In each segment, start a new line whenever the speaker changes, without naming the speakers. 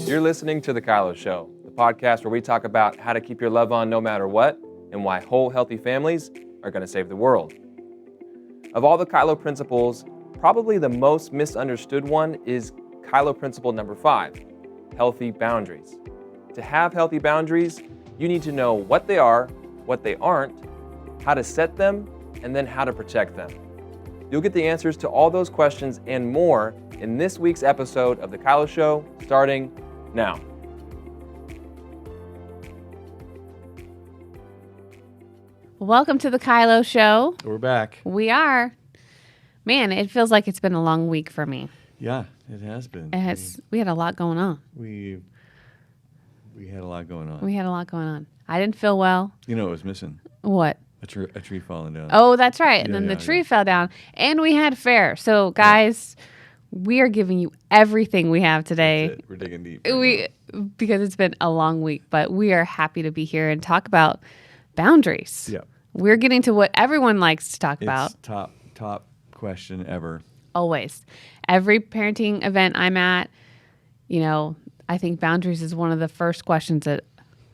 You're listening to The KYLO Show, the podcast where we talk about how to keep your love on no matter what and why whole, healthy families are going to save the world. Of all the KYLO principles, probably the most misunderstood one is KYLO principle number 5, healthy boundaries. To have healthy boundaries, you need to know what they are, what they aren't, how to set them, and then how to protect them. You'll get the answers to all those questions and more in this week's episode of The KYLO Show, starting now.
Welcome to The KYLO Show.
We're back.
We are. Man, it feels like it's been a long week for me.
Yeah, it has been.
We had a lot going on.
We had a lot going on.
We had a lot going on. I didn't feel well.
You know what was missing?
What?
A tree falling down.
Oh, that's right. And then the tree fell down. And we had fair. So, guys, we are giving you everything we have today.
We're digging deep.
Because it's been a long week. But we are happy to be here and talk about boundaries.
Yeah.
We're getting to what everyone likes to talk about.
It's top question ever.
Always. Every parenting event I'm at, I think boundaries is one of the first questions that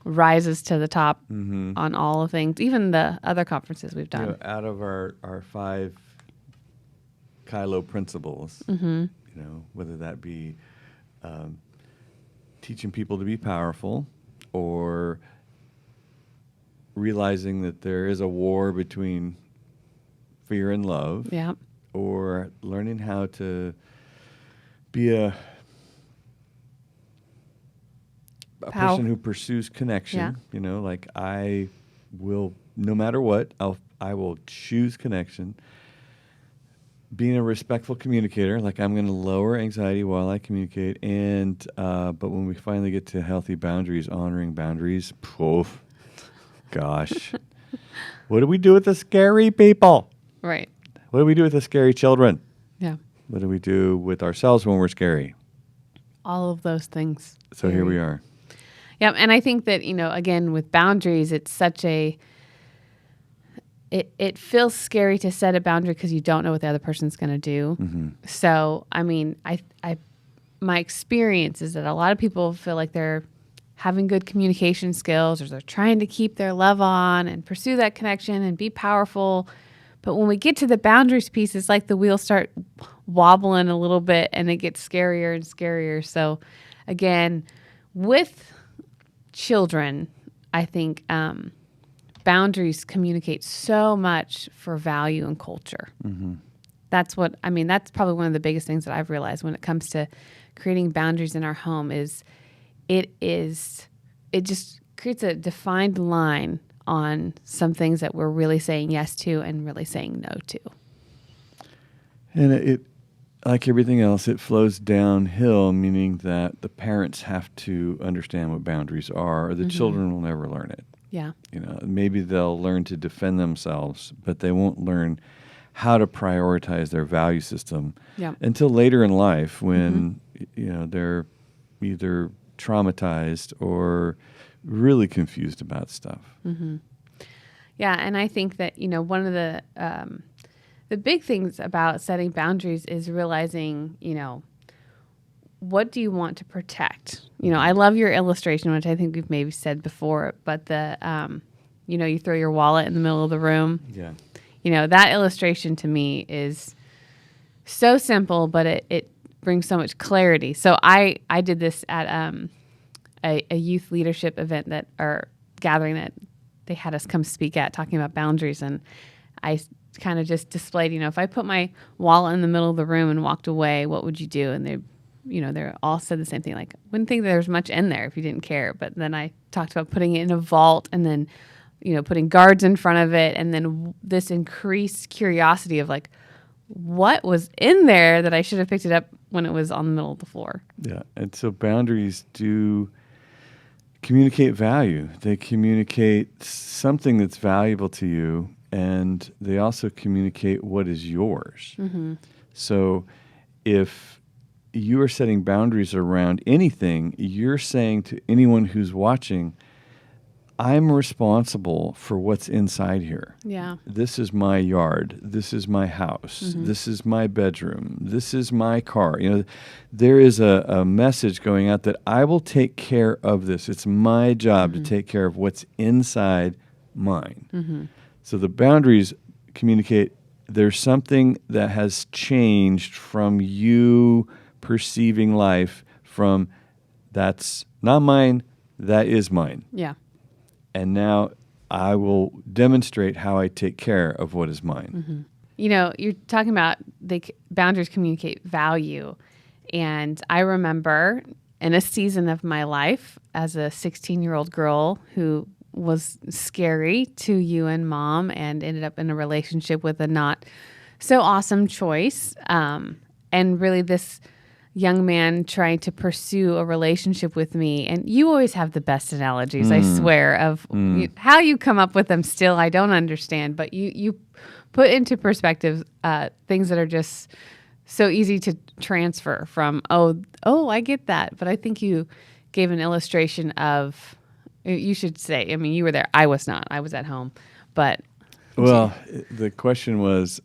rises to the top on all of things, even the other conferences we've done.
Out of our 5 KYLO principles, whether that be teaching people to be powerful or realizing that there is a war between fear and love, or learning how to be a person who pursues connection, like I will, no matter what, I will choose connection. Being a respectful communicator, like I'm going to lower anxiety while I communicate. And but when we finally get to healthy boundaries, honoring boundaries, gosh, what do we do with the scary people?
Right.
What do we do with the scary children?
Yeah.
What do we do with ourselves when we're scary?
All of those things.
So here we are.
Yeah, and I think that, again, with boundaries, it's such it feels scary to set a boundary because you don't know what the other person's going to do. Mm-hmm. So, my experience is that a lot of people feel like they're having good communication skills or they're trying to keep their love on and pursue that connection and be powerful. But when we get to the boundaries piece, it's like the wheels start wobbling a little bit and it gets scarier and scarier. So, again, with children, I think boundaries communicate so much for value and culture. Mm-hmm. That's probably one of the biggest things that I've realized when it comes to creating boundaries in our home is it just creates a defined line on some things that we're really saying yes to and really saying no to.
And it like everything else, it flows downhill, meaning that the parents have to understand what boundaries are, or the children will never learn it.
Yeah.
Maybe they'll learn to defend themselves, but they won't learn how to prioritize their value system until later in life when, they're either traumatized or really confused about stuff.
Mm-hmm. Yeah, and I think that, one of the big things about setting boundaries is realizing, what do you want to protect? I love your illustration, which I think we've maybe said before, but you throw your wallet in the middle of the room.
Yeah.
That illustration to me is so simple, but it brings so much clarity. So I did this at a youth leadership event or gathering that they had us come speak at, talking about boundaries, and I kind of just displayed, if I put my wallet in the middle of the room and walked away, what would you do? And they all said the same thing, like, wouldn't think there's much in there if you didn't care. But then I talked about putting it in a vault and then, putting guards in front of it. And then this increased curiosity of like, what was in there that I should have picked it up when it was on the middle of the floor?
Yeah. And so boundaries do communicate value. They communicate something that's valuable to you, and they also communicate what is yours. Mm-hmm. So if you are setting boundaries around anything, you're saying to anyone who's watching, I'm responsible for what's inside here.
Yeah.
This is my yard. This is my house. This is my bedroom. This is my car. There is a message going out that I will take care of this. It's my job to take care of what's inside mine. So the boundaries communicate there's something that has changed from you perceiving life from that's not mine, that is mine.
Yeah.
And now I will demonstrate how I take care of what is mine.
You're talking about boundaries communicate value. And I remember in a season of my life as a 16-year-old girl who was scary to you and mom and ended up in a relationship with a not so awesome choice. And really this young man trying to pursue a relationship with me. And you always have the best analogies, I swear, of how you come up with them still. I don't understand, but you put into perspective things that are just so easy to transfer from, oh, I get that. But I think you gave an illustration of, you should say, I mean, you were there. I was not. I was at home. But
well, the question was,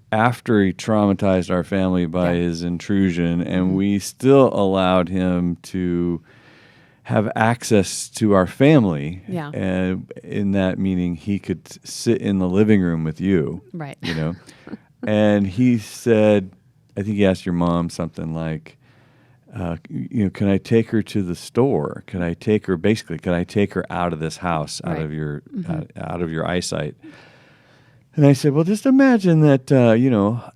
after he traumatized our family by his intrusion, and we still allowed him to have access to our family, and in that meaning he could sit in the living room with you,
right?
And he said, I think he asked your mom something like, can I take her to the store? Can I take her out of this house, out of your out of your eyesight? And I said, well, just imagine that,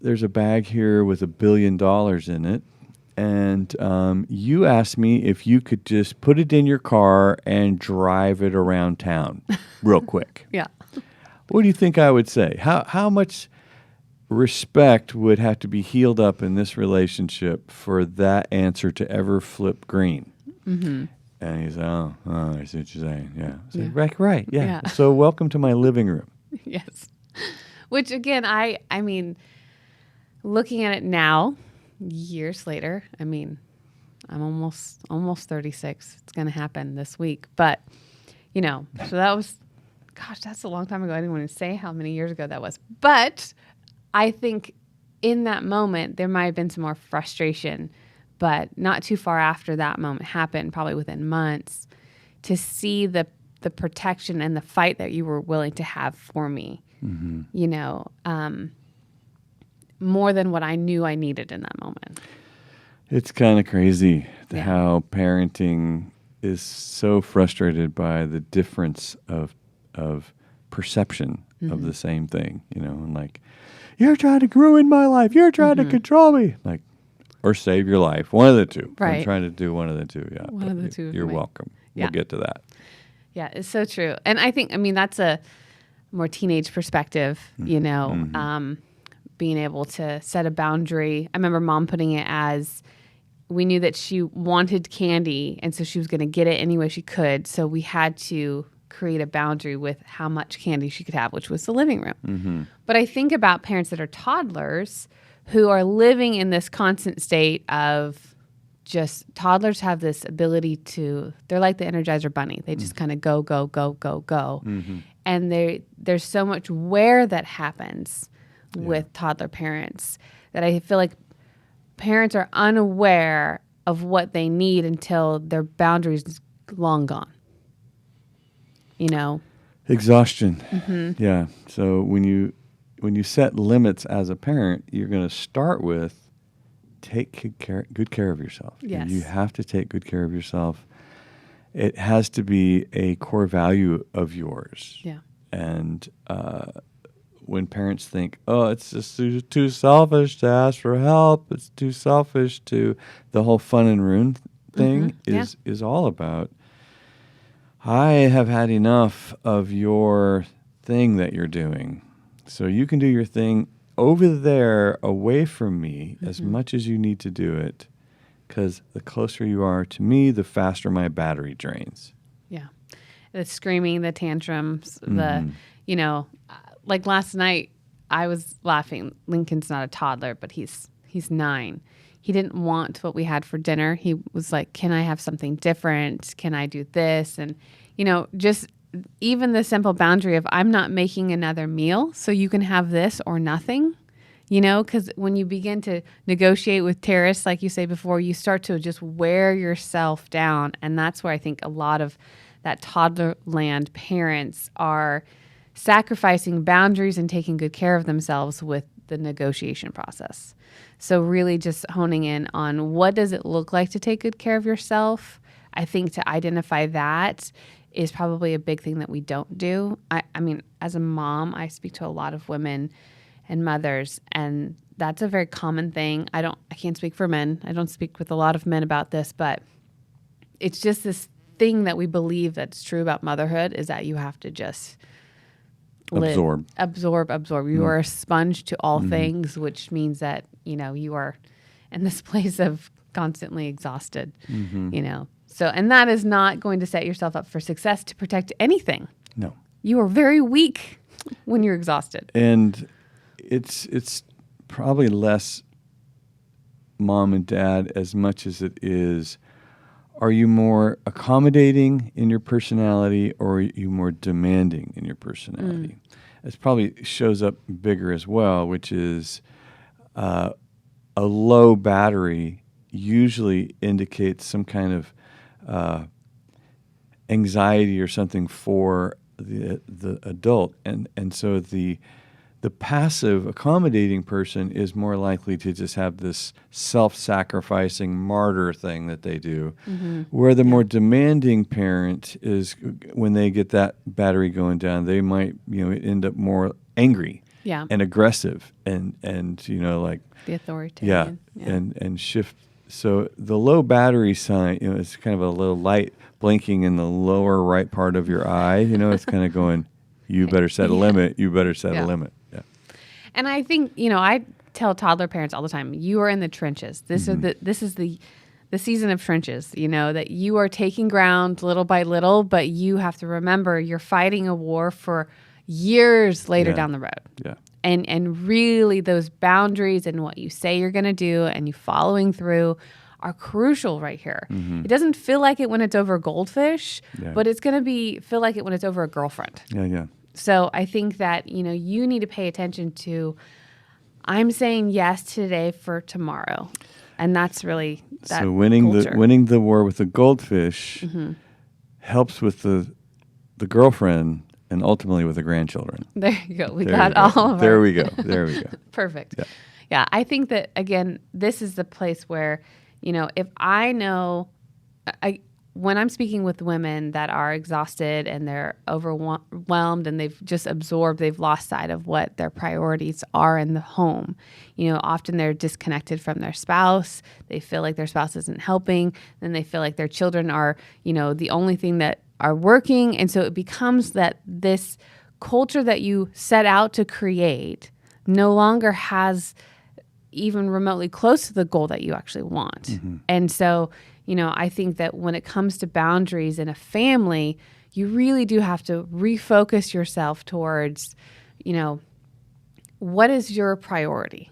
there's a bag here with $1 billion in it. And you asked me if you could just put it in your car and drive it around town real quick.
Yeah.
What do you think I would say? How much respect would have to be healed up in this relationship for that answer to ever flip green? And he said, oh, I see what you're saying. Yeah. I said, right. Yeah. So welcome to my living room.
Yes. Which again, I mean, looking at it now, years later, I mean, I'm almost 36. It's going to happen this week. But, so that was, gosh, that's a long time ago. I didn't want to say how many years ago that was. But I think in that moment, there might have been some more frustration, but not too far after that moment happened, probably within months, to see the protection and the fight that you were willing to have for me. More than what I knew I needed in that moment.
It's kind of crazy how parenting is so frustrated by the difference of perception of the same thing, and like, you're trying to ruin my life. You're trying to control me. Like, or save your life. One of the two.
Right.
I'm trying to do one of the two. Yeah.
One of the two.
You're welcome.
Yeah.
We'll get to that.
Yeah, it's so true. And I think, that's a more teenage perspective, being able to set a boundary. I remember mom putting it as, we knew that she wanted candy, and so she was going to get it any way she could. So we had to create a boundary with how much candy she could have, which was the living room. But I think about parents that are toddlers who are living in this constant state of toddlers have this ability they're like the Energizer Bunny. They just kind of go, go, go, go, go. And there's so much wear that happens with toddler parents that I feel like parents are unaware of what they need until their boundaries long gone.
Exhaustion. Yeah. So when you set limits as a parent, you're going to start with take good care of yourself.
Yes.
You have to take good care of yourself. It has to be a core value of yours.
Yeah. And
when parents think, oh, it's just too selfish to ask for help, it's too selfish to, the whole fun and ruin thing is all about, I have had enough of your thing that you're doing. So you can do your thing over there away from me as much as you need to do it, because the closer you are to me, the faster my battery drains. Yeah.
The screaming, the tantrums, like last night I was laughing. Lincoln's not a toddler, but he's 9. He didn't want what we had for dinner. He was like, can I have something different? Can I do this? And, just even the simple boundary of I'm not making another meal, so you can have this or nothing. Because when you begin to negotiate with terrorists, like you say before, you start to just wear yourself down. And that's where I think a lot of that toddler land parents are sacrificing boundaries and taking good care of themselves with the negotiation process. So really just honing in on what does it look like to take good care of yourself. I think to identify that is probably a big thing that we don't do. I mean, as a mom, I speak to a lot of women and mothers, and that's a very common thing. I can't speak for men. I don't speak with a lot of men about this, but it's just this thing that we believe that's true about motherhood is that you have to just absorb. You are a sponge to all things, which means that, you are in this place of constantly exhausted, So, and that is not going to set yourself up for success to protect anything.
No.
You are very weak when you're exhausted.
And it's probably less mom and dad as much as it is, are you more accommodating in your personality or are you more demanding in your personality? It probably shows up bigger as well, which is a low battery usually indicates some kind of anxiety or something for the adult. And so the passive accommodating person is more likely to just have this self-sacrificing martyr thing that they do, where the more demanding parent is, when they get that battery going down, they might end up more angry and aggressive and like
the authoritarian.
And shift. So the low battery sign, it's kind of a little light blinking in the lower right part of your eye. It's kind of going, you better set a limit. You better set a limit. Yeah.
And I think, I tell toddler parents all the time, you are in the trenches. This is the season of trenches, that you are taking ground little by little, but you have to remember you're fighting a war for years later down the road.
Yeah.
And really those boundaries and what you say you're going to do and you following through are crucial right here. It doesn't feel like it when it's over a goldfish, but it's going to feel like it when it's over a girlfriend.
Yeah.
So I think that, you need to pay attention to, I'm saying yes today for tomorrow. And that's really that
So winning the war with the goldfish helps with the girlfriend and ultimately with the grandchildren.
There you go. We got all of
There we go.
Perfect. Yeah. I think that, again, this is the place where, if I know, when I'm speaking with women that are exhausted and they're overwhelmed and they've just absorbed, they've lost sight of what their priorities are in the home. Often they're disconnected from their spouse. They feel like their spouse isn't helping. Then they feel like their children are, the only thing that are working. And so it becomes that this culture that you set out to create no longer has even remotely close to the goal that you actually want. And so, I think that when it comes to boundaries in a family, you really do have to refocus yourself towards, what is your priority?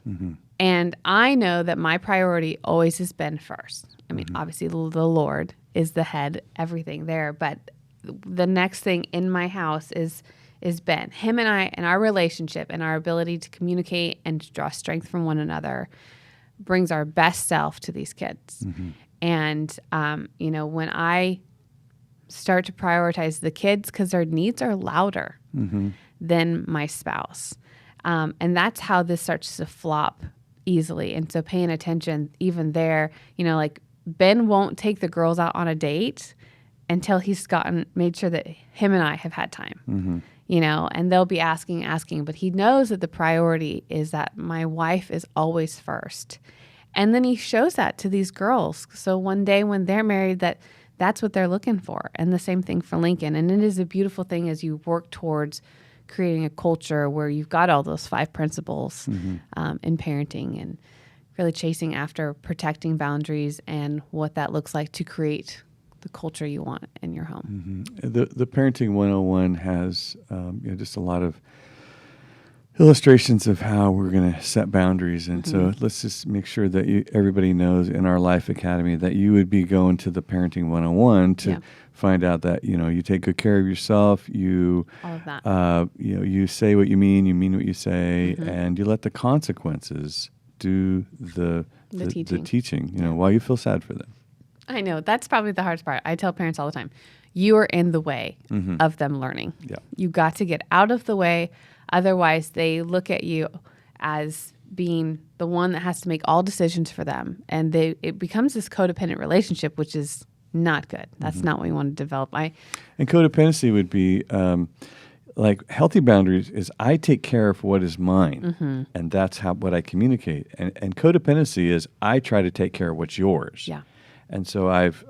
And I know that my priority always has been first. I mean, obviously the Lord is the head, everything there, but the next thing in my house is Ben. Him and I and our relationship and our ability to communicate and to draw strength from one another brings our best self to these kids. And, when I start to prioritize the kids because their needs are louder than my spouse, and that's how this starts to flop easily. And so paying attention even there, like Ben won't take the girls out on a date until he's made sure that him and I have had time, and they'll be asking, but he knows that the priority is that my wife is always first. And then he shows that to these girls. So one day when they're married, that's what they're looking for. And the same thing for Lincoln. And it is a beautiful thing as you work towards creating a culture where you've got all those 5 principles in parenting and really chasing after protecting boundaries and what that looks like to create the culture you want in your home.
The Parenting 101 has just a lot of illustrations of how we're going to set boundaries. And
Mm-hmm.
so let's just make sure that everybody knows in our Life Academy that you would be going to the Parenting 101 to find out that, you take good care of yourself,
all of that.
you say what you mean what you say,
Mm-hmm.
and you let the consequences do the teaching, while you feel sad for them.
I know. That's probably the hardest part. I tell parents all the time, you are in the way of them learning.
Yeah.
You got to get out of the way. Otherwise, they look at you as being the one that has to make all decisions for them. And it becomes this codependent relationship, which is not good. That's not what we want to develop.
And codependency would be like healthy boundaries is I take care of what is mine, and that's what I communicate. And codependency is I try to take care of what's yours.
Yeah.
And so I've,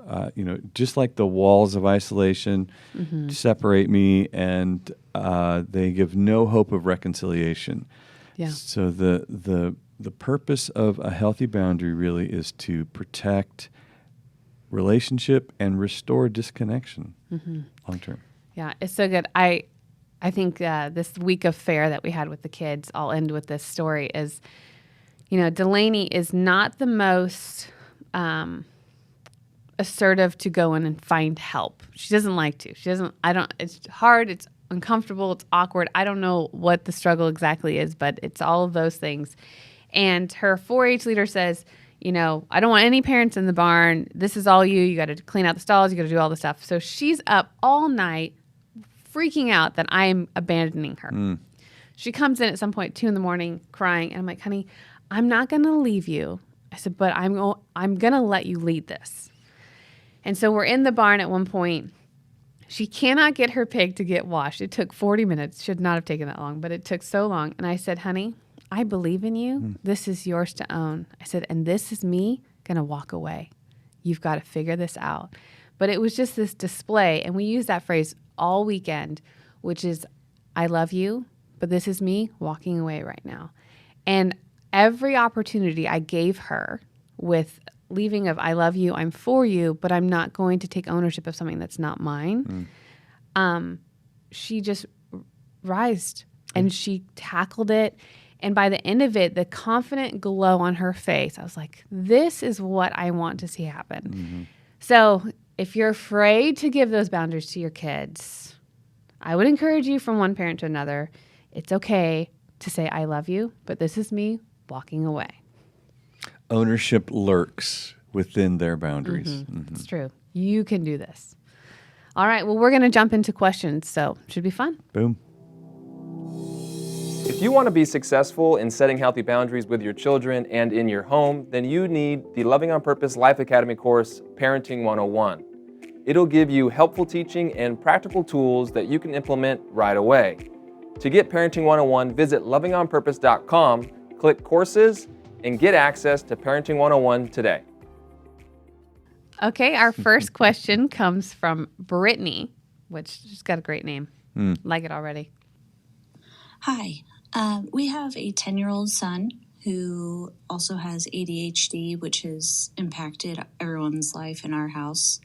just like the walls of isolation separate me, and they give no hope of reconciliation.
Yeah.
So the purpose of a healthy boundary really is to protect relationship and restore disconnection long term.
Yeah, it's so good. I think this week of fair that we had with the kids, I'll end with this story, is, Delaney is not the most assertive to go in and find help. She doesn't like to. It's hard, it's uncomfortable, it's awkward. I don't know what the struggle exactly is, but it's all of those things. And her 4-H leader says, I don't want any parents in the barn. This is all you. You got to clean out the stalls. You got to do all the stuff. So she's up all night freaking out that I'm abandoning her. She comes in at some point, 2 a.m, crying. And I'm like, honey, I'm not going to leave you. I said, but I'm going to let you lead this. And so we're in the barn at one point. She cannot get her pig to get washed. It took 40 minutes. Should not have taken that long, but it took so long. And I said, honey, I believe in you. This is yours to own. I said, and this is me going to walk away. You've got to figure this out. But it was just this display. And we use that phrase all weekend, which is, I love you, but this is me walking away right now. And every opportunity I gave her with leaving of I love you, I'm for you, but I'm not going to take ownership of something that's not mine. She just rised and she tackled it. And by the end of it, the confident glow on her face, I was like, this is what I want to see happen. So if you're afraid to give those boundaries to your kids, I would encourage you from one parent to another. It's okay to say, I love you, but this is me walking away.
Ownership lurks within their boundaries.
It's true. You can do this. All right. Well, we're going to jump into questions, so it should be fun.
Boom.
If you want to be successful in setting healthy boundaries with your children and in your home, then you need the Loving on Purpose Life Academy course, Parenting 101. It'll give you helpful teaching and practical tools that you can implement right away. To get Parenting 101, visit lovingonpurpose.com, click Courses, and get access to Parenting 101 today.
Okay, our first question comes from Brittany, which just got a great name. Like it already.
Hi. We have a 10-year-old son who also has ADHD, which has impacted everyone's life in our house.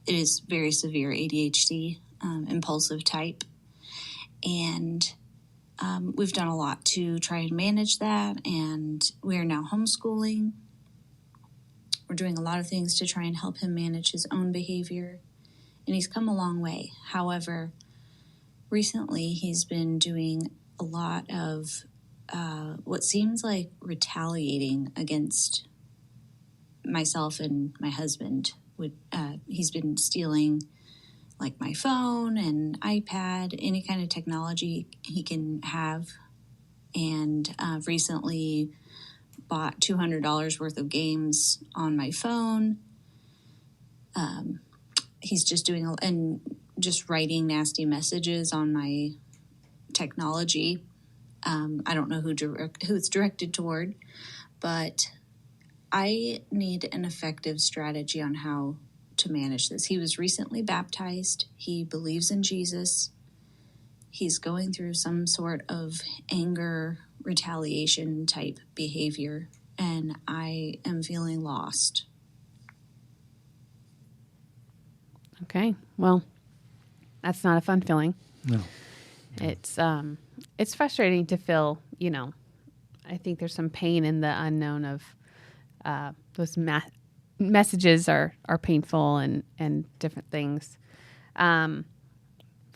It is very severe ADHD, impulsive type. And we've done a lot to try and manage that, and we are now homeschooling. We're doing a lot of things to try and help him manage his own behavior, and he's come a long way. However, recently he's been doing a lot of what seems like retaliating against myself and my husband. He's been stealing like my phone and iPad, any kind of technology he can have, and recently bought $200 worth of games on my phone. He's just just writing nasty messages on my technology. I don't know who it's directed toward, but I need an effective strategy on how to manage this. He was recently baptized. He believes in Jesus. He's going through some sort of anger, retaliation type behavior, and I am feeling lost.
Okay. Well, that's not a fun feeling.
No.
It's it's frustrating to feel, I think there's some pain in the unknown of those messages are painful and different things. From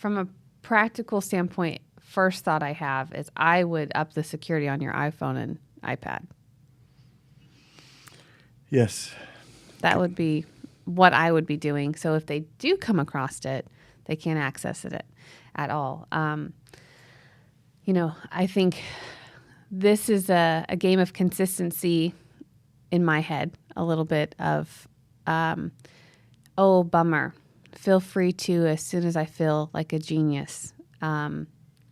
a practical standpoint, first thought I have is I would up the security on your iPhone and iPad.
Yes.
That would be what I would be doing. So if they do come across it, they can't access it at all. I think this is a game of consistency in my head, a little bit of, bummer. Feel free to as soon as I feel like a genius,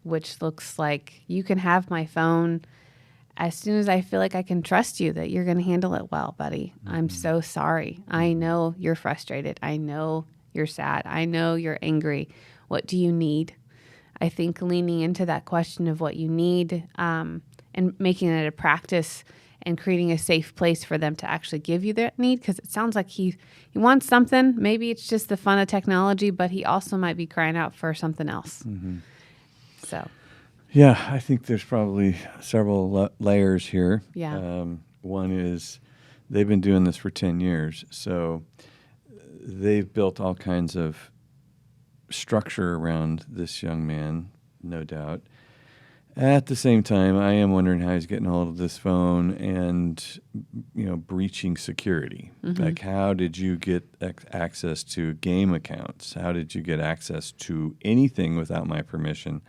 which looks like you can have my phone as soon as I feel like I can trust you that you're going to handle it well, buddy. Mm-hmm. I'm so sorry. I know you're frustrated. I know you're sad. I know you're angry. What do you need? I think leaning into that question of what you need and making it a practice and creating a safe place for them to actually give you that need, because it sounds like he wants something. Maybe it's just the fun of technology, but he also might be crying out for something else. Mm-hmm. So,
yeah, I think there's probably several layers here.
Yeah.
One is they've been doing this for 10 years, so they've built all kinds of structure around this young man, no doubt. At the same time, I am wondering how he's getting hold of this phone and, breaching security. Mm-hmm. Like, how did you get access to game accounts? How did you get access to anything without my permission?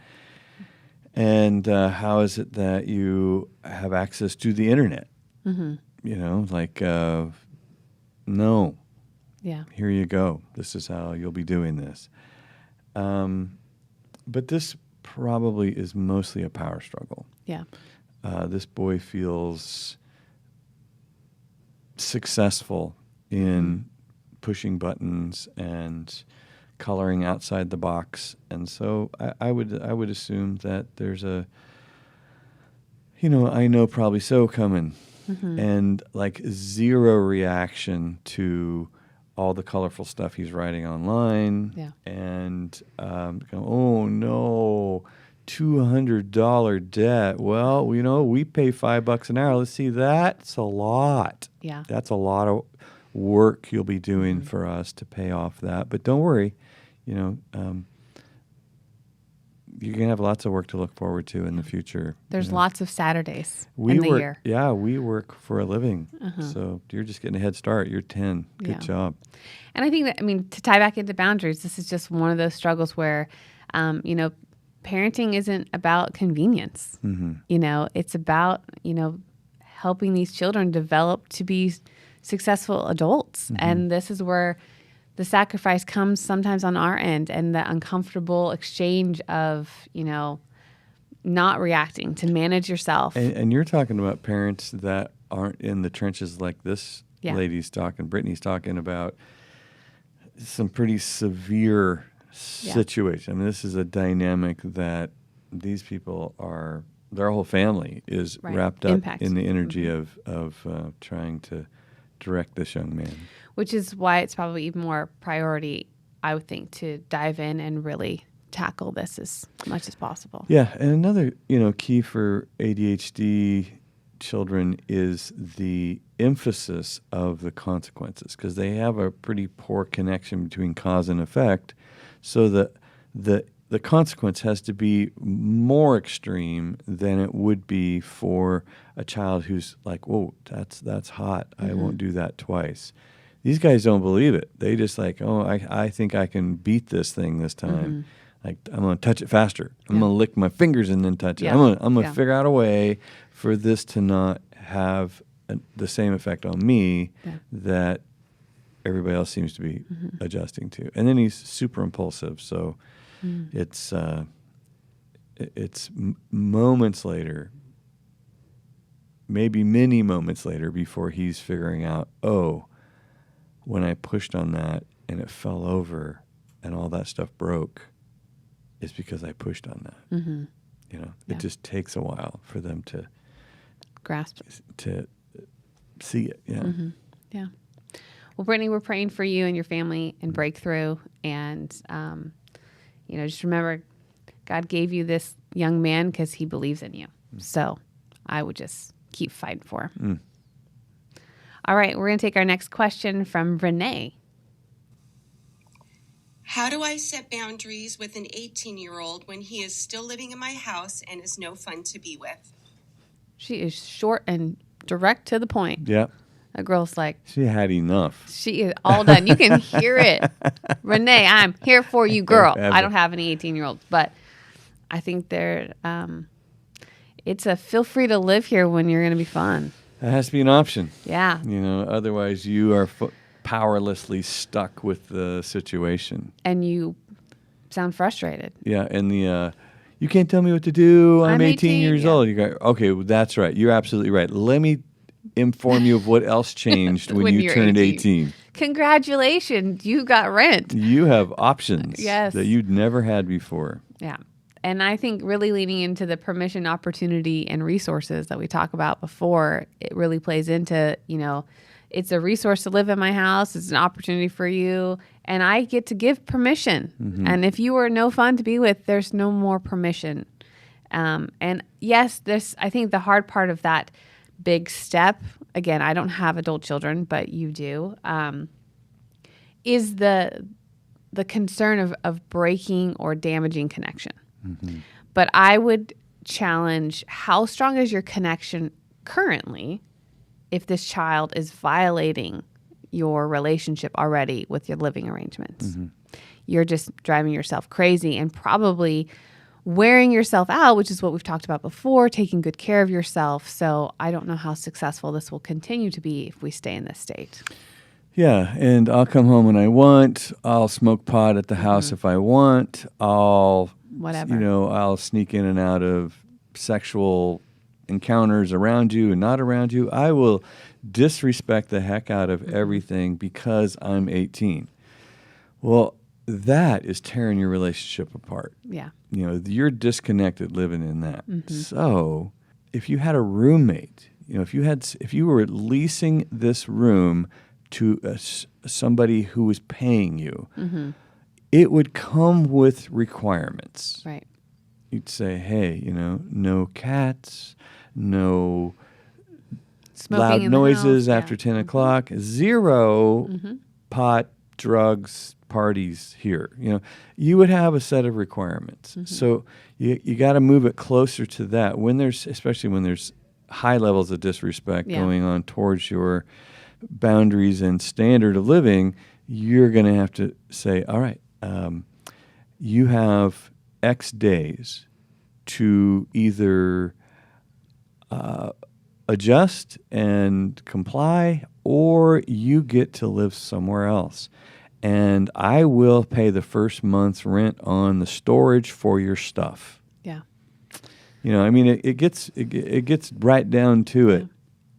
And how is it that you have access to the internet? Mm-hmm. No.
Yeah.
Here you go. This is how you'll be doing this. But this probably is mostly a power struggle.
Yeah.
This boy feels successful in pushing buttons and coloring outside the box, and so I would assume that there's a, I know probably so coming, mm-hmm. and like zero reaction to all the colorful stuff he's writing online.
Yeah.
And oh no, $200 debt. Well, we pay $5 an hour. Let's see, that's a lot.
Yeah.
That's a lot of work you'll be doing for us to pay off that. But don't worry, you're going to have lots of work to look forward to in the future.
There's lots of Saturdays in the year.
Yeah, we work for a living. So you're just getting a head start. You're 10. Good job.
And I think that, to tie back into boundaries, this is just one of those struggles where, parenting isn't about convenience. Mm-hmm. It's about, helping these children develop to be successful adults. Mm-hmm. And this is where the sacrifice comes sometimes on our end, and the uncomfortable exchange of, not reacting, to manage yourself.
And you're talking about parents that aren't in the trenches like this lady's talking, Brittany's talking about some pretty severe situation. This is a dynamic that these people are, their whole family is wrapped up in the energy of trying to direct this young man.
Which is why it's probably even more priority, I would think, to dive in and really tackle this as much as possible.
Yeah, and another, key for ADHD children is the emphasis of the consequences, because they have a pretty poor connection between cause and effect. So the consequence has to be more extreme than it would be for a child who's like, whoa, that's hot. Mm-hmm. I won't do that twice. These guys don't believe it. They just like, I think I can beat this thing this time. Mm-hmm. Like, I'm going to touch it faster. I'm going to lick my fingers and then touch it. I'm going to figure out a way for this to not have the same effect on me that everybody else seems to be adjusting to. And then he's super impulsive. So it's moments later, maybe many moments later, before he's figuring out, when I pushed on that and it fell over and all that stuff broke, it's because I pushed on that. Mm-hmm. It just takes a while for them to
grasp,
to see it. Yeah.
Mm-hmm. Yeah. Well, Brittany, we're praying for you and your family and breakthrough. And, just remember, God gave you this young man because he believes in you. So I would just keep fighting for him. All right, we're going to take our next question from Renee.
How do I set boundaries with an 18-year-old when he is still living in my house and is no fun to be with?
She is short and direct to the point.
Yep.
A girl's like,
She had enough.
she is all done. You can hear it. Renee, I'm here for you, girl. I don't have any 18-year-olds, but I think it's a feel free to live here when you're going to be fun.
That has to be an option.
Yeah.
Otherwise you are powerlessly stuck with the situation.
And you sound frustrated.
Yeah, and you can't tell me what to do. I'm 18 years old. You go, okay, well, that's right. You're absolutely right. Let me inform you of what else changed when you turned 18.
Congratulations, you got rent.
You have options
Yes.
that you'd never had before.
Yeah. And I think really leaning into the permission, opportunity, and resources that we talked about before, it really plays into, it's a resource to live in my house. It's an opportunity for you. And I get to give permission. Mm-hmm. And if you are no fun to be with, there's no more permission. And yes, I think the hard part of that big step, again, I don't have adult children, but you do, is the concern of breaking or damaging connection. Mm-hmm. But I would challenge, how strong is your connection currently if this child is violating your relationship already with your living arrangements? Mm-hmm. You're just driving yourself crazy and probably wearing yourself out, which is what we've talked about before, taking good care of yourself. So I don't know how successful this will continue to be if we stay in this state.
Yeah, and I'll come home when I want. I'll smoke pot at the house if I want. I'll I'll sneak in and out of sexual encounters around you and not around you. I will disrespect the heck out of everything because I'm 18. Well, that is tearing your relationship apart.
Yeah.
You're disconnected living in that. Mm-hmm. So if you had a roommate, if you were leasing this room to somebody who was paying you, it would come with requirements.
Right.
You'd say, hey, no cats, no
smoking
loud noises after 10 o'clock, zero pot, drugs, parties here. You would have a set of requirements. Mm-hmm. So you got to move it closer to that. Especially when there's high levels of disrespect going on towards your boundaries and standard of living, you're going to have to say, all right, you have X days to either adjust and comply, or you get to live somewhere else. And I will pay the first month's rent on the storage for your stuff.
Yeah.
It gets right down to it.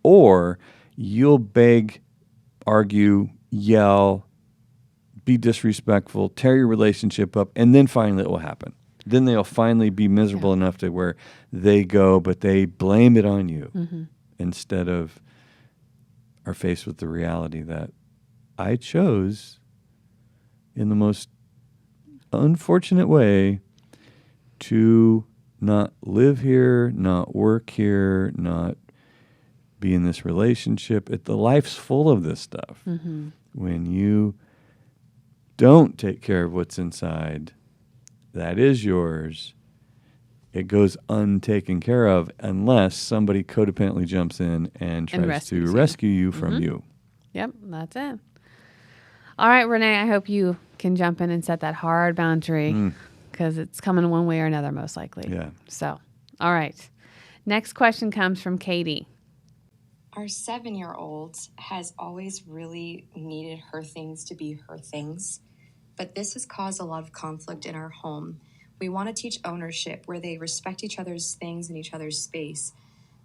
Or you'll beg, argue, yell, be disrespectful, tear your relationship up, and then finally it will happen. Then they'll finally be miserable enough to where they go, but they blame it on you instead of are faced with the reality that I chose in the most unfortunate way to not live here, not work here, not be in this relationship. The life's full of this stuff. Mm-hmm. When you don't take care of what's inside, that is yours. It goes untaken care of unless somebody codependently jumps in and tries to rescue you from you.
Yep, that's it. All right, Renee, I hope you can jump in and set that hard boundary because it's coming one way or another most likely.
Yeah.
So, all right. Next question comes from Katie.
Our 7-year-old has always really needed her things to be her things, but this has caused a lot of conflict in our home. We want to teach ownership where they respect each other's things and each other's space,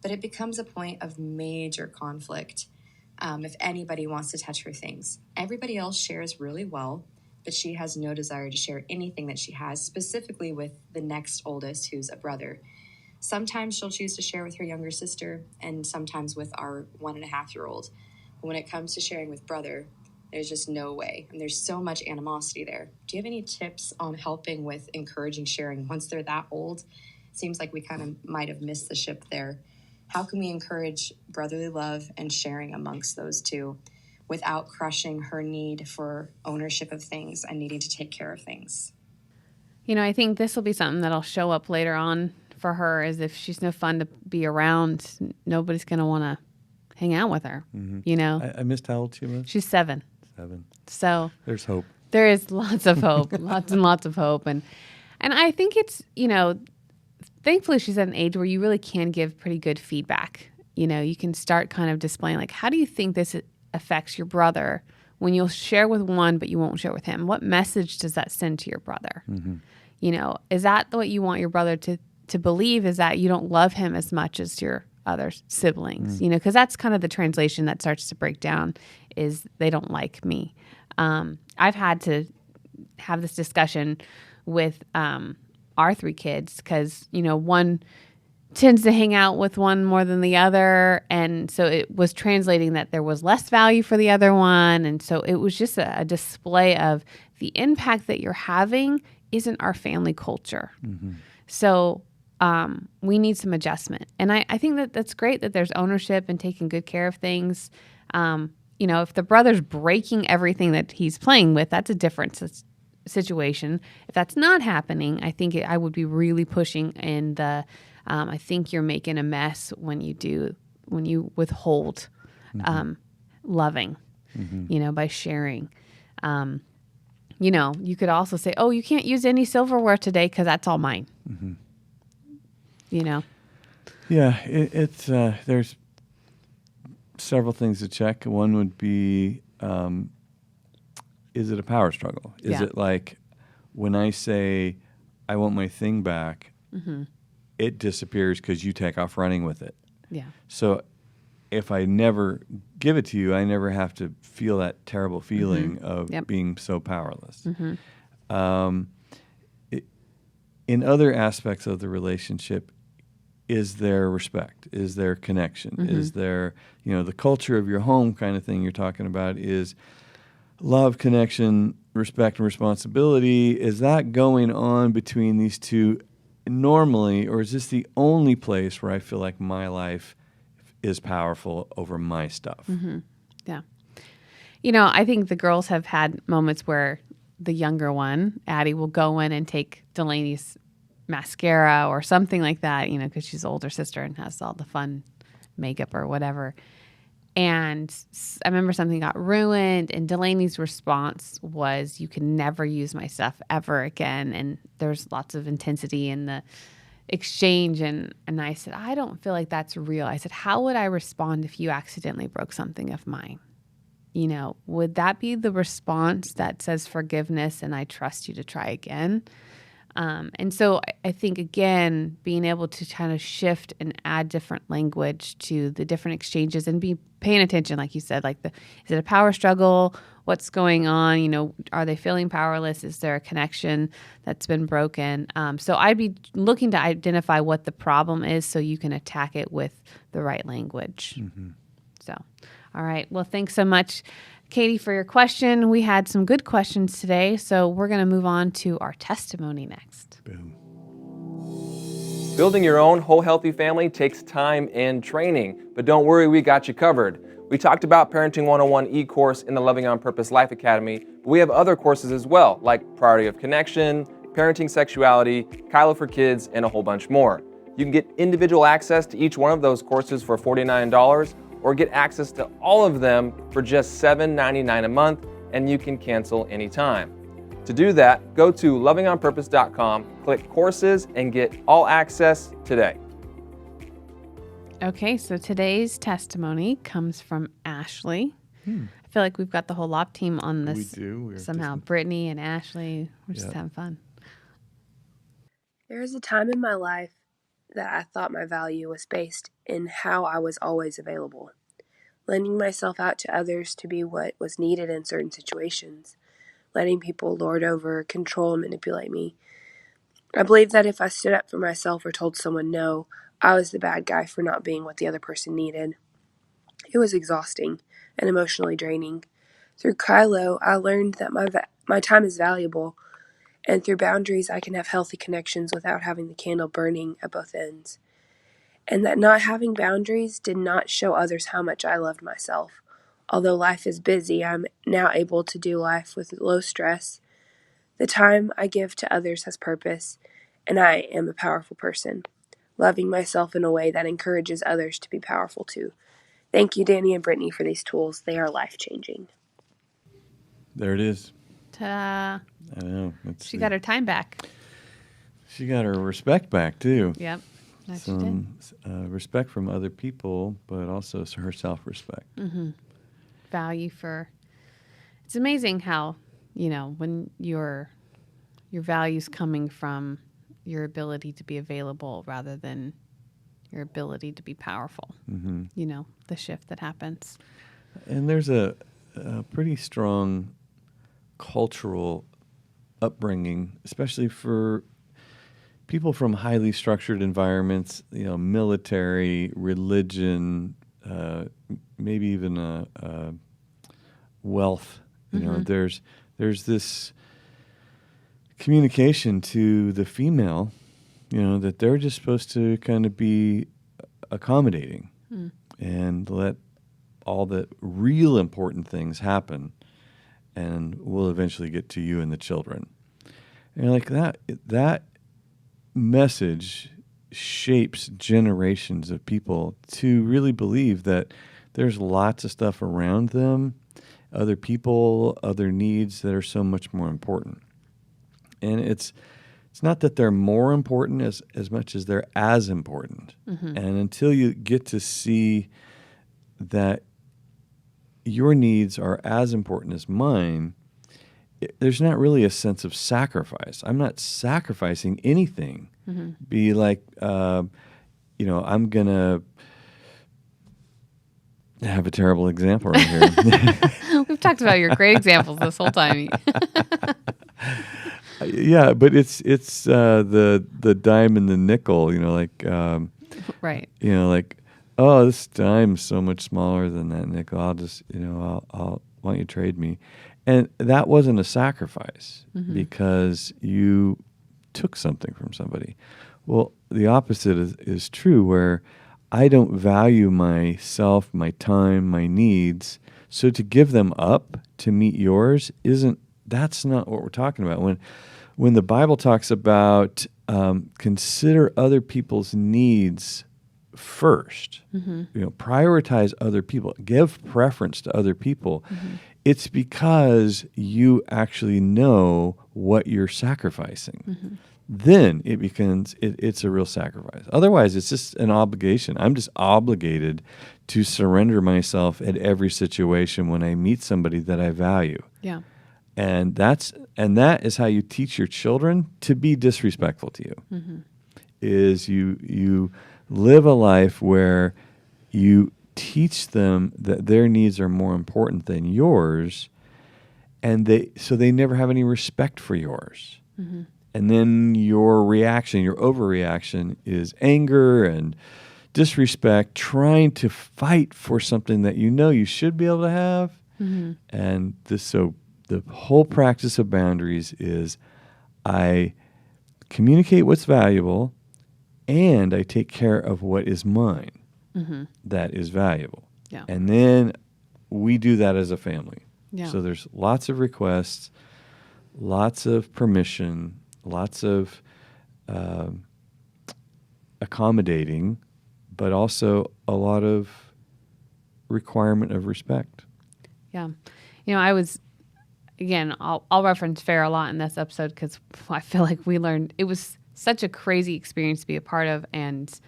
but it becomes a point of major conflict if anybody wants to touch her things. Everybody else shares really well, but she has no desire to share anything that she has, specifically with the next oldest, who's a brother. Sometimes she'll choose to share with her younger sister and sometimes with our 1.5-year-old. But when it comes to sharing with brother, There's just no way. And there's so much animosity there. Do you have any tips on helping with encouraging sharing once they're that old? Seems like we kind of might have missed the ship there. How can we encourage brotherly love and sharing amongst those two without crushing her need for ownership of things and needing to take care of things?
I think this will be something that'll show up later on for her, is if she's no fun to be around, nobody's going to want to hang out with her,
I missed how old she was.
She's 7.
7.
So
there's hope.
There is lots of hope, lots and lots of hope. And I think it's, thankfully she's at an age where you really can give pretty good feedback. You can start kind of displaying, like, how do you think this affects your brother when you'll share with one, but you won't share with him? What message does that send to your brother? Is that what you want your brother to believe, is that you don't love him as much as your other siblings? Because that's kind of the translation that starts to break down, is they don't like me. I've had to have this discussion with our 3 kids because, one tends to hang out with one more than the other. And so it was translating that there was less value for the other one. And so it was just a display of the impact that you're having isn't our family culture. So we need some adjustment. And I think that's great that there's ownership and taking good care of things. If the brother's breaking everything that he's playing with, that's a different situation. If that's not happening, I think I would be really pushing in the, I think you're making a mess when you withhold loving, by sharing. You could also say, oh, you can't use any silverware today because that's all mine.
Yeah, it's there's several things to check. One would be, is it a power struggle? Is it like when I say I want my thing back, it disappears because you take off running with it.
Yeah.
So if I never give it to you, I never have to feel that terrible feeling of being so powerless. In other aspects of the relationship, is there respect? Is there connection? Is there, the culture of your home kind of thing you're talking about is love, connection, respect, and responsibility. Is that going on between these two normally, or is this the only place where I feel like my life is powerful over my stuff?
Yeah. I think the girls have had moments where the younger one, Addie, will go in and take Delaney's mascara or something like that, because she's the older sister and has all the fun makeup or whatever. And I remember something got ruined, and Delaney's response was, you can never use my stuff ever again. And there's lots of intensity in the exchange. And I said, I don't feel like that's real. I said, how would I respond if you accidentally broke something of mine? Would that be the response that says forgiveness and I trust you to try again? And so I think, again, being able to kind of shift and add different language to the different exchanges and be paying attention, like you said, is it a power struggle? What's going on? Are they feeling powerless? Is there a connection that's been broken? So I'd be looking to identify what the problem is so you can attack it with the right language. So, all right. Well, thanks so much, Katie, for your question. We had some good questions today, so we're going to move on to our testimony next.
Boom.
Building your own whole healthy family takes time and training, but don't worry, we got you covered. We talked about Parenting 101 e-course in the Loving on Purpose Life Academy, but we have other courses as well, like Priority of Connection, Parenting Sexuality, KYLO for Kids, and a whole bunch more. You can get individual access to each one of those courses for $49, or get access to all of them for just $7.99 a month, and you can cancel anytime. To do that, go to lovingonpurpose.com, click courses, and get all access today.
Okay, so today's testimony comes from Ashley. I feel like we've got the whole LOP team on this.
We do.
Somehow, Brittany and Ashley, we're just having fun.
There was a time in my life that I thought my value was based in how I was always available, lending myself out to others to be what was needed in certain situations, letting people lord over, control, and manipulate me. I believed that if I stood up for myself or told someone no, I was the bad guy for not being what the other person needed. It was exhausting and emotionally draining. Through KYLO, I learned that my time is valuable, and through boundaries, I can have healthy connections without having the candle burning at both ends. And that not having boundaries did not show others how much I loved myself. Although life is busy, I'm now able to do life with low stress. The time I give to others has purpose, and I am a powerful person, loving myself in a way that encourages others to be powerful too. Thank you, Danny and Brittany, for these tools. They are life-changing.
There it is.
Ta-da.
I know.
She got her time back.
She got her respect back, too.
Yep. Yes,
Some respect from other people, but also her self-respect.
Mm-hmm. Value for... It's amazing how, when your value's coming from your ability to be available rather than your ability to be powerful. Mm-hmm. The shift that happens.
And there's a pretty strong cultural upbringing, especially for people from highly structured environments, military, religion, maybe even wealth. There's this communication to the female, that they're just supposed to kind of be accommodating and let all the real important things happen, and we'll eventually get to you and the children. And like that message shapes generations of people to really believe that there's lots of stuff around them, other people, other needs that are so much more important. And it's not that they're more important as much as they're as important. Mm-hmm. And until you get to see that your needs are as important as mine, there's not really a sense of sacrifice. I'm not sacrificing anything. Mm-hmm. Be like, I'm going to have a terrible example right here.
We've talked about your great examples this whole time.
Yeah, but it's the dime and the nickel,
right.
Oh, this dime's so much smaller than that nickel. I'll just, I'll why don't you trade me? And that wasn't a sacrifice because you took something from somebody. Well, the opposite is true, where I don't value myself, my time, my needs. So to give them up to meet yours that's not what we're talking about. When the Bible talks about consider other people's needs first, prioritize other people, give preference to other people, it's because you actually know what you're sacrificing. Then it becomes, it's a real sacrifice. Otherwise, it's just an obligation. I'm just obligated to surrender myself at every situation when I meet somebody that I value.
Yeah.
And that is how you teach your children to be disrespectful to you. Is you live a life where you teach them that their needs are more important than yours, and they never have any respect for yours. And then your overreaction is anger and disrespect, trying to fight for something that you should be able to have. And the whole practice of boundaries is I communicate what's valuable, and I take care of what is mine that is valuable.
Yeah.
And then we do that as a family.
Yeah.
So there's lots of requests, lots of permission, lots of accommodating, but also a lot of requirement of respect.
Yeah. I was, again, I'll reference Fair a lot in this episode because I feel like we learned, it was such a crazy experience to be a part of, and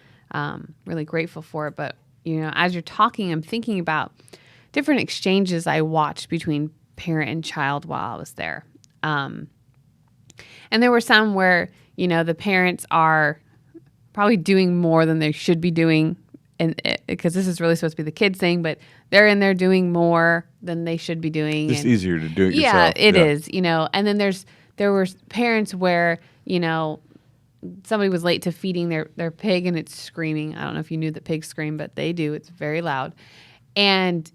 really grateful for it. But, as you're talking, I'm thinking about different exchanges I watched between parent and child while I was there. And there were some where, the parents are probably doing more than they should be doing, and because this is really supposed to be the kids thing, but they're in there doing more than they should be doing.
It's easier to do it yourself.
Yeah, it is, And then there were parents where, somebody was late to feeding their pig and it's screaming. I don't know if you knew that pigs scream, but they do. It's very loud. And,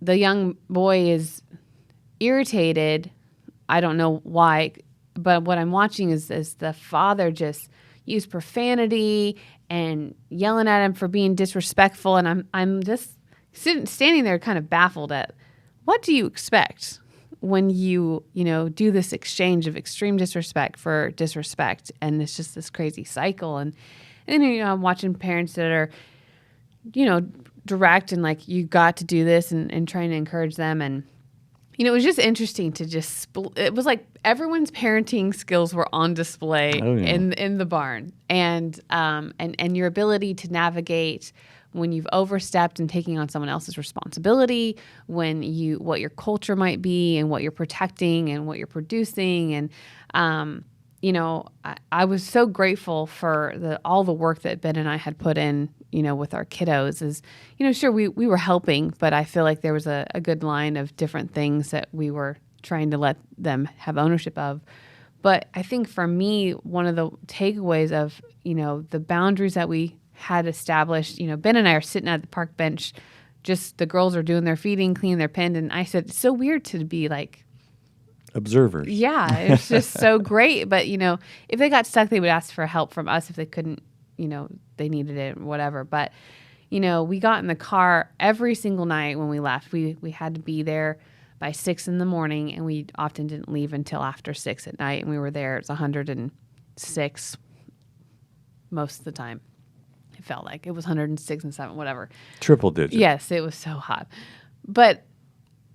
the young boy is irritated. I don't know why, but what I'm watching is the father just use profanity and yelling at him for being disrespectful. And I'm just standing there kind of baffled at, what do you expect when you do this exchange of extreme disrespect for disrespect? And it's just this crazy cycle. And I'm watching parents that are, direct and like, you got to do this, and trying to encourage them. And, it was just interesting to it was like everyone's parenting skills were on display in the barn. And your ability to navigate when you've overstepped and taking on someone else's responsibility, what your culture might be and what you're protecting and what you're producing. And, I was so grateful for all the work that Ben and I had put in, with our kiddos. Is, sure, we were helping, but I feel like there was a good line of different things that we were trying to let them have ownership of. But I think for me, one of the takeaways of, the boundaries that we had established, Ben and I are sitting at the park bench, just the girls are doing their feeding, cleaning their pen. And I said, it's so weird to be like,
observers.
Yeah, it's just so great. But, if they got stuck, they would ask for help from us if they couldn't, they needed it or whatever. But, we got in the car every single night when we left. We had to be there by 6 a.m, and we often didn't leave until after 6 at night. And we were there. It's 106 most of the time. It felt like it was 106 and 7, whatever.
Triple digit.
Yes, it was so hot. But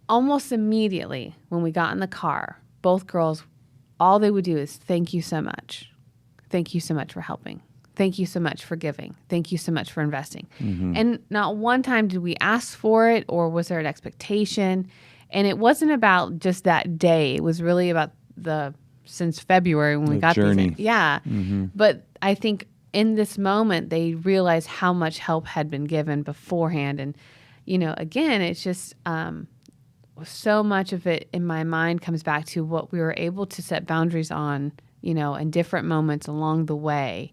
almost immediately when we got in the car, both girls, all they would do is, thank you so much. Thank you so much for helping. Thank you so much for giving. Thank you so much for investing. Mm-hmm. And not one time did we ask for it, or was there an expectation. And it wasn't about just that day. It was really about since February when we got
journey.
These. Yeah. Mm-hmm. But I think in this moment, they realized how much help had been given beforehand. And, again, it's just so much of it in my mind comes back to what we were able to set boundaries on, in different moments along the way,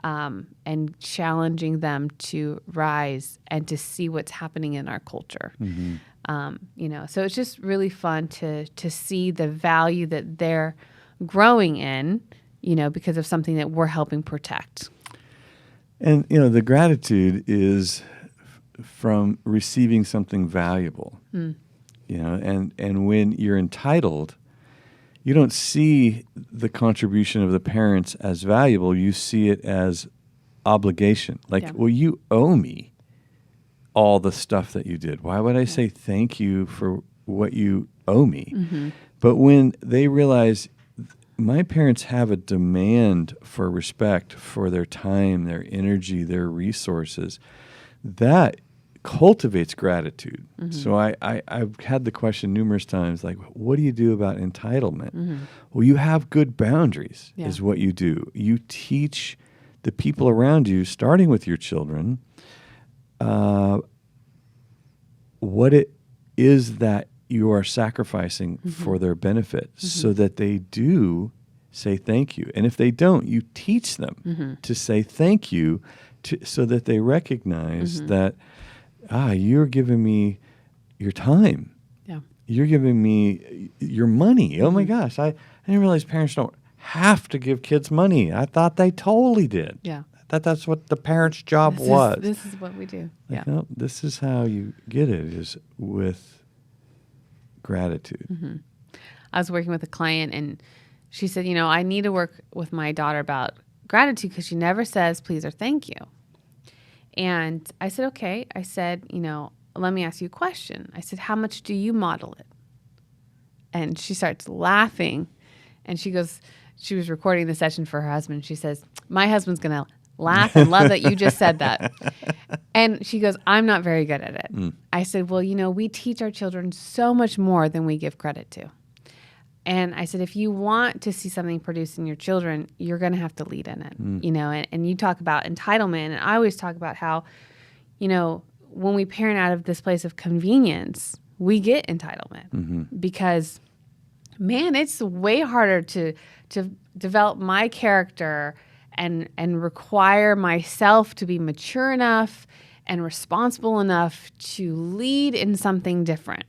and challenging them to rise and to see what's happening in our culture. Mm-hmm. So it's just really fun to see the value that they're growing in, because of something that we're helping protect.
And, the gratitude is from receiving something valuable. And when you're entitled, you don't see the contribution of the parents as valuable. You see it as obligation. Like, well, you owe me all the stuff that you did. Why would I say thank you for what you owe me? Mm-hmm. But when they realize my parents have a demand for respect for their time, their energy, their resources, that cultivates gratitude. Mm-hmm. So I've had the question numerous times, like, what do you do about entitlement? Mm-hmm. Well, you have good boundaries is what you do. You teach the people around you, starting with your children, what it is that you are sacrificing for their benefit, so that they do say thank you. And if they don't, you teach them to say thank you, so that they recognize that, you're giving me your time. Yeah. You're giving me your money. Oh my gosh. I didn't realize parents don't have to give kids money. I thought they totally did. Yeah. I thought that's what the parents' job was.
This is what we do.
Like, no, this is how you get it, is with gratitude.
Mm-hmm. I was working with a client, and she said, I need to work with my daughter about gratitude because she never says please or thank you. And I said, okay. I said, let me ask you a question. I said, how much do you model it? And she starts laughing, and she goes, she was recording the session for her husband. She says, my husband's going to laugh and love that you just said that. And she goes, I'm not very good at it. Mm. I said, well, we teach our children so much more than we give credit to. And I said, if you want to see something produced in your children, you're going to have to lead in it, and you talk about entitlement. And I always talk about how, when we parent out of this place of convenience, we get entitlement because, man, it's way harder to develop my character and require myself to be mature enough and responsible enough to lead in something different.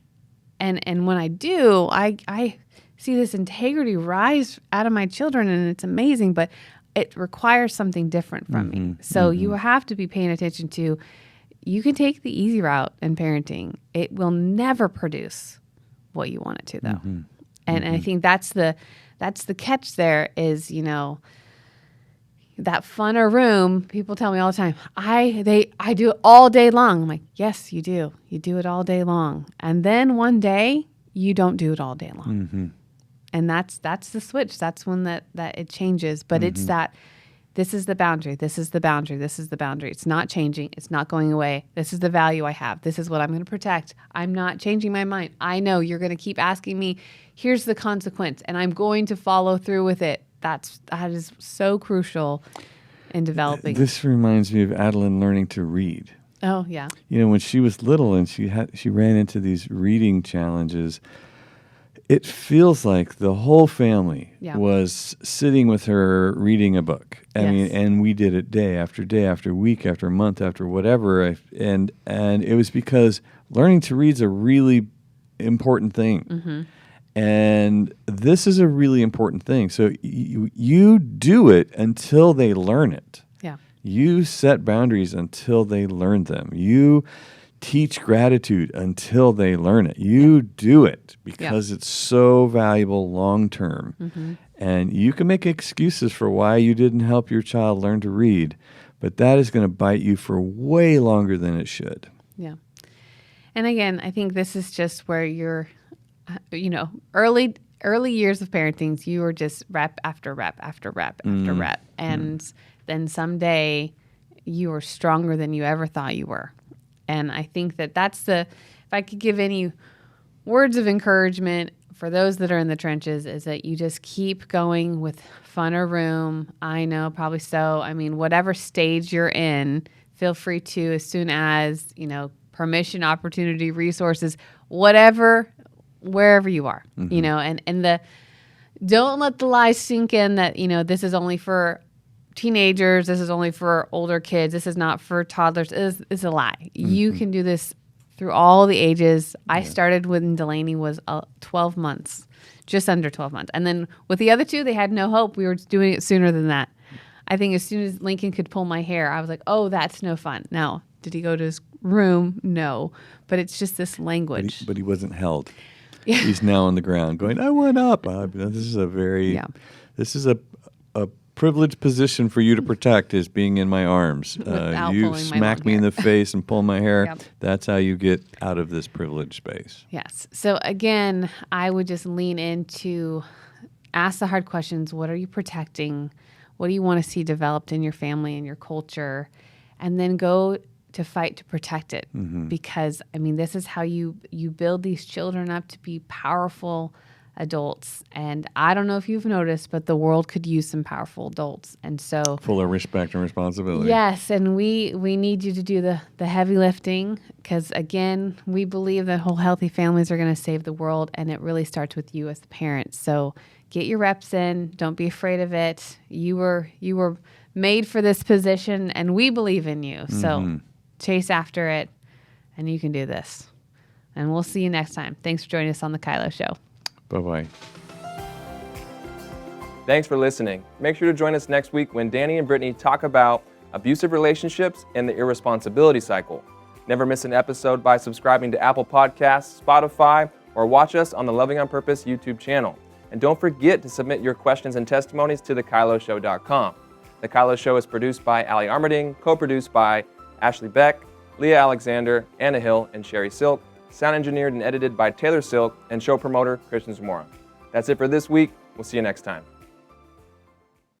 And when I do, I see this integrity rise out of my children, and it's amazing, but it requires something different from me. So you have to be paying attention to, you can take the easy route in parenting. It will never produce what you want it to, though. And I think that's the catch there is, you know, that funner room. People tell me all the time, I do it all day long. I'm like, yes, you do. You do it all day long. And then one day you don't do it all day long. And that's the switch. That's when that it changes. But it's that, this is the boundary. This is the boundary. This is the boundary. It's not changing. It's not going away. This is the value I have. This is what I'm going to protect. I'm not changing my mind. I know you're going to keep asking me, here's the consequence, and I'm going to follow through with it. That is so crucial in developing.
This reminds me of Adeline learning to read.
Oh, yeah.
You know, when she was little and she ran into these reading challenges, it feels like the whole family was sitting with her reading a book. I mean, and we did it day after day after week after month after whatever. And it was because learning to read is a really important thing. And this is a really important thing. So you do it until they learn it.
Yeah.
You set boundaries until they learn them. You teach gratitude until they learn it. You do it because it's so valuable long term. And you can make excuses for why you didn't help your child learn to read, but that is going to bite you for way longer than it should.
Yeah. And again, I think this is just where you're, you know, early years of parenting, you are just rep after rep after rep after rep. And then someday you are stronger than you ever thought you were. And I think that's if I could give any words of encouragement for those that are in the trenches, is that you just keep going with funner room. I know, probably so. I mean, whatever stage you're in, feel free to, as soon as, you know, permission, opportunity, resources, whatever, wherever you are, you know, and don't let the lies sink in that, you know, this is only for teenagers, this is only for older kids, this is not for toddlers. It's a lie. You can do this through all the ages. I started when Delaney was 12 months, just under 12 months. And then with the other two, they had no hope. We were doing it sooner than that. I think as soon as Lincoln could pull my hair, I was like, oh, that's no fun. Now, did he go to his room? No. But it's just this language.
But he wasn't held. He's now on the ground going, I went up. This is a privileged position for you to protect, is being in my arms. You smack me in the face and pull my hair. That's how you get out of this privileged space.
Yes. So again, I would just lean into, ask the hard questions. What are you protecting? What do you want to see developed in your family and your culture? And then go to fight to protect it. Because, I mean, this is how you build these children up to be powerful adults. And I don't know if you've noticed, but the world could use some powerful adults. And so,
full of respect and responsibility.
Yes, and we need you to do the heavy lifting, because again, we believe that whole healthy families are going to save the world, and it really starts with you as the parent. So get your reps in. Don't be afraid of it. You were made for this position, and we believe in you. So chase after it, and you can do this. And we'll see you next time. Thanks for joining us on the KYLO Show.
Bye-bye.
Thanks for listening. Make sure to join us next week when Danny and Brittany talk about abusive relationships and the irresponsibility cycle. Never miss an episode by subscribing to Apple Podcasts, Spotify, or watch us on the Loving on Purpose YouTube channel. And don't forget to submit your questions and testimonies to thekyloshow.com. The KYLO Show is produced by Allie Armerding, co-produced by Ashley Beck, Leah Alexander, Anna Hill, and Sherry Silk, sound engineered and edited by Taylor Silk, and show promoter Christian Zamora. That's it for this week. We'll see you next time.